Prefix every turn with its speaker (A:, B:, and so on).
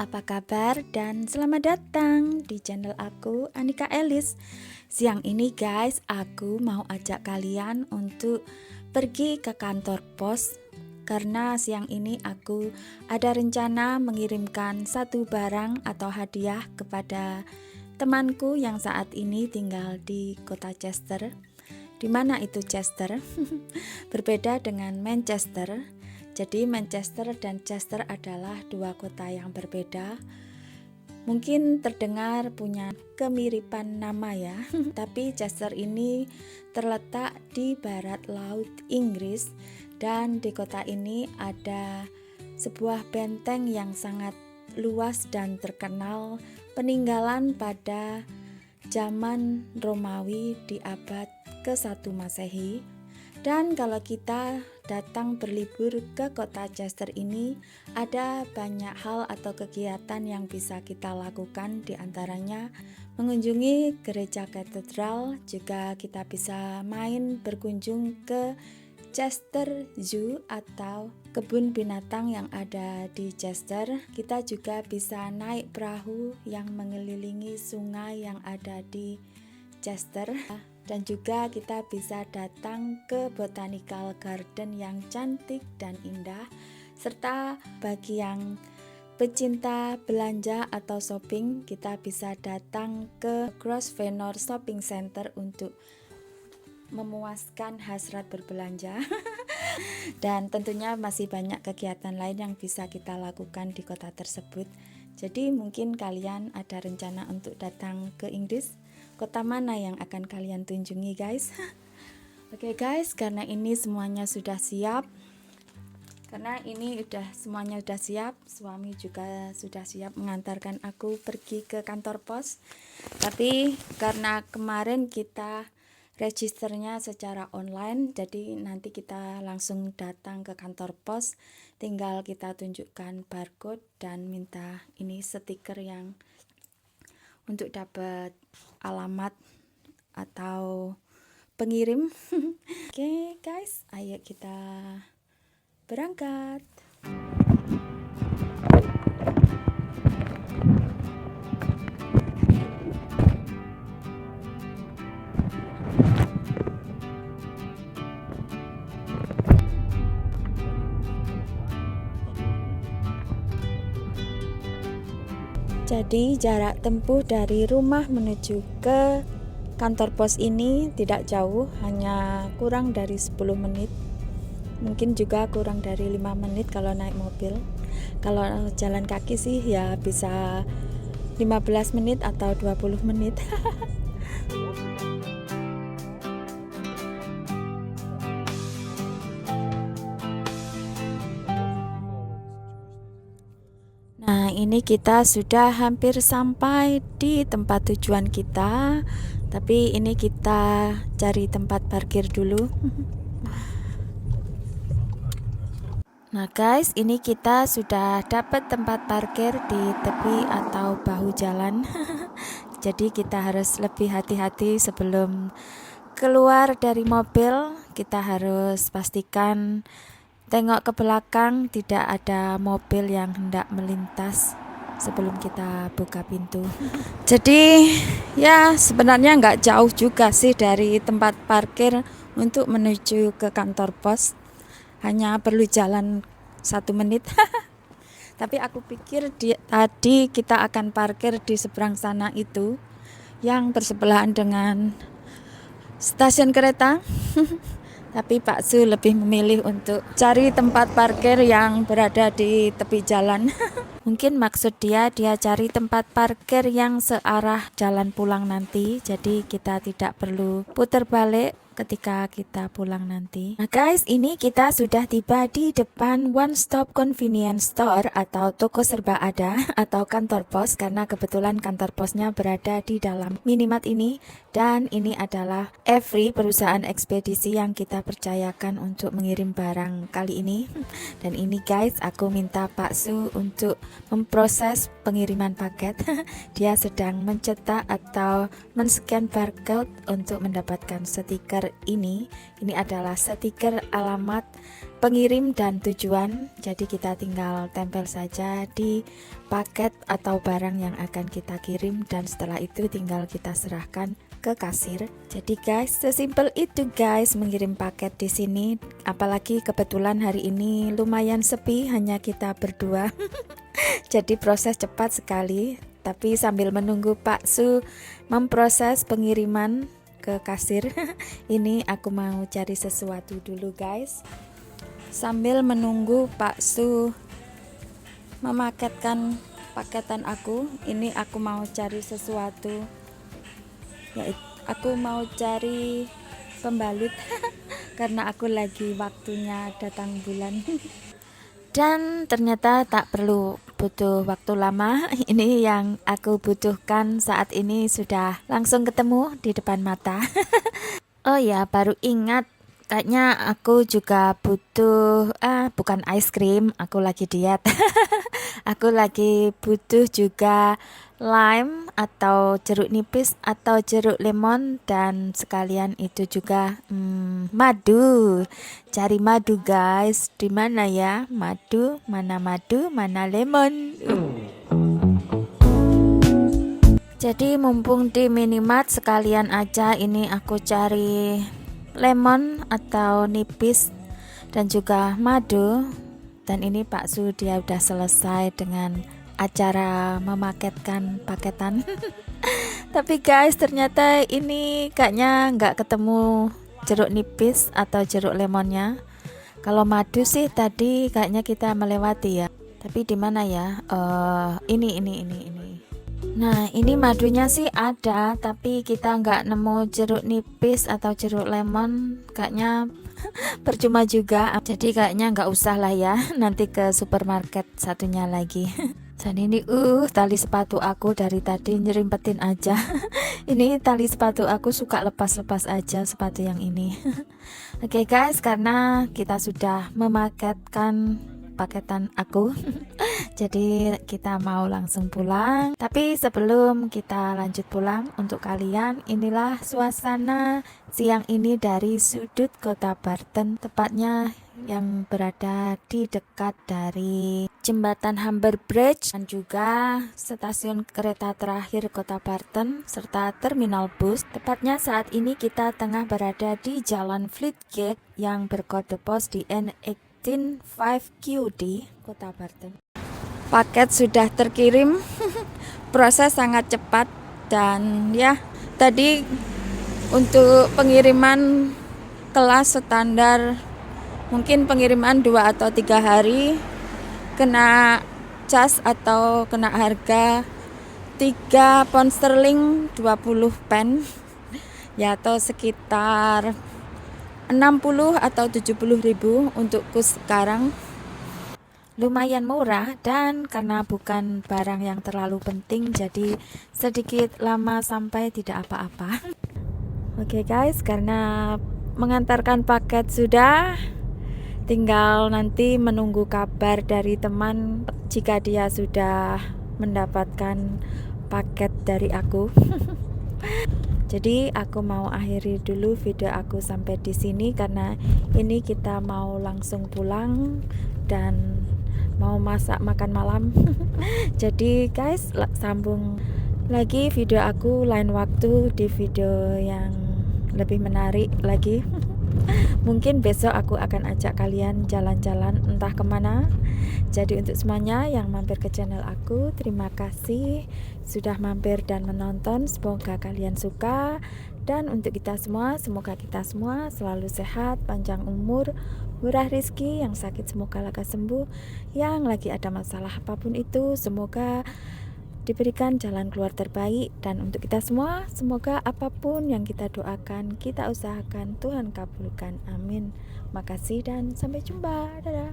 A: apa kabar dan selamat datang di channel aku, Anika Elis. Siang ini guys, aku mau ajak kalian untuk pergi ke kantor pos karena siang ini aku ada rencana mengirimkan satu barang atau hadiah kepada temanku yang saat ini tinggal di kota Chester. Di mana itu Chester? Berbeda dengan Manchester. Jadi Manchester dan Chester adalah dua kota yang berbeda. Mungkin terdengar punya kemiripan nama ya. Tapi Chester ini terletak di barat laut Inggris dan di kota ini ada sebuah benteng yang sangat luas dan terkenal, peninggalan pada zaman Romawi di abad ke-1 Masehi. Dan kalau kita datang berlibur ke kota Chester ini, ada banyak hal atau kegiatan yang bisa kita lakukan, di antaranya mengunjungi gereja katedral, juga kita bisa main berkunjung ke Chester Zoo atau kebun binatang yang ada di Chester. Kita juga bisa naik perahu yang mengelilingi sungai yang ada di Chester. Dan juga kita bisa datang ke botanical garden yang cantik dan indah. Serta bagi yang pecinta belanja atau shopping, kita bisa datang ke Grosvenor Shopping Center untuk memuaskan hasrat berbelanja. Dan tentunya masih banyak kegiatan lain yang bisa kita lakukan di kota tersebut. Jadi mungkin kalian ada rencana untuk datang ke Inggris. Kota mana yang akan kalian kunjungi guys? Oke guys, karena ini semuanya sudah siap. Semuanya sudah siap, suami juga sudah siap mengantarkan aku pergi ke kantor pos. Tapi karena kemarin kita registernya secara online, jadi nanti kita langsung datang ke kantor pos, tinggal kita tunjukkan barcode dan minta ini stiker yang untuk dapat alamat atau pengirim. Oke guys, ayo kita berangkat. Jadi jarak tempuh dari rumah menuju ke kantor pos ini tidak jauh, hanya kurang dari 10 menit. Mungkin juga kurang dari 5 menit kalau naik mobil. Kalau jalan kaki sih ya bisa 15 menit atau 20 menit. Nah, ini kita sudah hampir sampai di tempat tujuan kita. Tapi ini kita cari tempat parkir dulu. Nah guys, ini kita sudah dapat tempat parkir di tepi atau bahu jalan. Jadi kita harus lebih hati-hati sebelum keluar dari mobil. Kita harus pastikan tengok ke belakang, tidak ada mobil yang hendak melintas sebelum kita buka pintu. Jadi ya sebenarnya nggak jauh juga sih dari tempat parkir untuk menuju ke kantor pos. Hanya perlu jalan 1 menit. Tapi aku pikir tadi kita akan parkir di seberang sana itu, yang bersebelahan dengan stasiun kereta. Tapi Pak Su lebih memilih untuk cari tempat parkir yang berada di tepi jalan. Mungkin maksud dia cari tempat parkir yang searah jalan pulang nanti. Jadi kita tidak perlu putar balik ketika kita pulang nanti. Nah guys, ini kita sudah tiba di depan One Stop Convenience Store atau toko serba ada atau kantor pos, karena kebetulan kantor posnya berada di dalam minimart ini. Dan ini adalah Every, perusahaan ekspedisi yang kita percayakan untuk mengirim barang kali ini. Dan ini guys, aku minta Pak Su untuk memproses pengiriman paket. Dia sedang mencetak atau men-scan barcode untuk mendapatkan stiker stiker ini adalah stiker alamat pengirim dan tujuan. Jadi kita tinggal tempel saja di paket atau barang yang akan kita kirim, dan setelah itu tinggal kita serahkan ke kasir. Jadi guys, sesimpel itu guys mengirim paket di sini. Apalagi kebetulan hari ini lumayan sepi, hanya kita berdua. Jadi proses cepat sekali. Tapi sambil menunggu Pak Su memproses pengiriman ke kasir, ini aku mau cari sesuatu dulu guys. Sambil menunggu Pak Su memaketkan paketan aku, ini aku mau cari sesuatu. Yaitu aku mau cari pembalut karena aku lagi waktunya datang bulan. Dan ternyata tak perlu butuh waktu lama. Ini yang aku butuhkan saat ini sudah langsung ketemu di depan mata. Oh ya, baru ingat, kayaknya aku juga butuh bukan ice cream, aku lagi diet. Aku lagi butuh juga lime atau jeruk nipis atau jeruk lemon, dan sekalian itu juga madu. Cari madu guys, di mana ya madu, mana lemon. Jadi mumpung di minimart sekalian aja ini aku cari lemon atau nipis dan juga madu. Dan ini Pak Su dia udah selesai dengan acara memaketkan paketan. Tapi guys, ternyata ini kayaknya nggak ketemu jeruk nipis atau jeruk lemonnya. Kalau madu sih tadi kayaknya kita melewati ya. Tapi di mana ya? Ini. Nah, ini madunya sih ada, tapi kita nggak nemu jeruk nipis atau jeruk lemon. Kayaknya percuma juga. Jadi kayaknya nggak usah lah ya. Nanti ke supermarket satunya lagi. Dan ini tali sepatu aku dari tadi nyerimpetin aja. Ini tali sepatu aku suka lepas-lepas aja sepatu yang ini. Oke guys, karena kita sudah memaketkan paketan aku, jadi kita mau langsung pulang. Tapi sebelum kita lanjut pulang, untuk kalian inilah suasana siang ini dari sudut kota Barton, tepatnya yang berada di dekat dari jembatan Humber Bridge dan juga stasiun kereta terakhir kota Barton serta terminal bus. Tepatnya saat ini kita tengah berada di Jalan Fleetgate yang berkode pos di N185QD kota Barton. Paket sudah terkirim. Proses sangat cepat, dan ya tadi untuk pengiriman kelas standar mungkin pengiriman 2 atau 3 hari kena cas atau kena harga 3 pound sterling 20 pen ya, atau sekitar 60 atau 70 ribu untuk kurs sekarang. Lumayan murah, dan karena bukan barang yang terlalu penting jadi sedikit lama sampai tidak apa-apa. Oke guys, karena mengantarkan paket sudah, tinggal nanti menunggu kabar dari teman jika dia sudah mendapatkan paket dari aku. Jadi aku mau akhiri dulu video aku sampai di sini karena ini kita mau langsung pulang dan mau masak makan malam. Jadi guys, sambung lagi video aku lain waktu di video yang lebih menarik lagi. Mungkin besok aku akan ajak kalian jalan-jalan entah kemana. Jadi untuk semuanya yang mampir ke channel aku, terima kasih sudah mampir dan menonton. Semoga kalian suka. Dan untuk kita semua, semoga kita semua selalu sehat, panjang umur, murah rezeki, yang sakit semoga lekas sembuh, yang lagi ada masalah apapun itu semoga diberikan jalan keluar terbaik. Dan untuk kita semua, semoga apapun yang kita doakan, kita usahakan, Tuhan kabulkan. Amin. Makasih dan sampai jumpa. Dadah.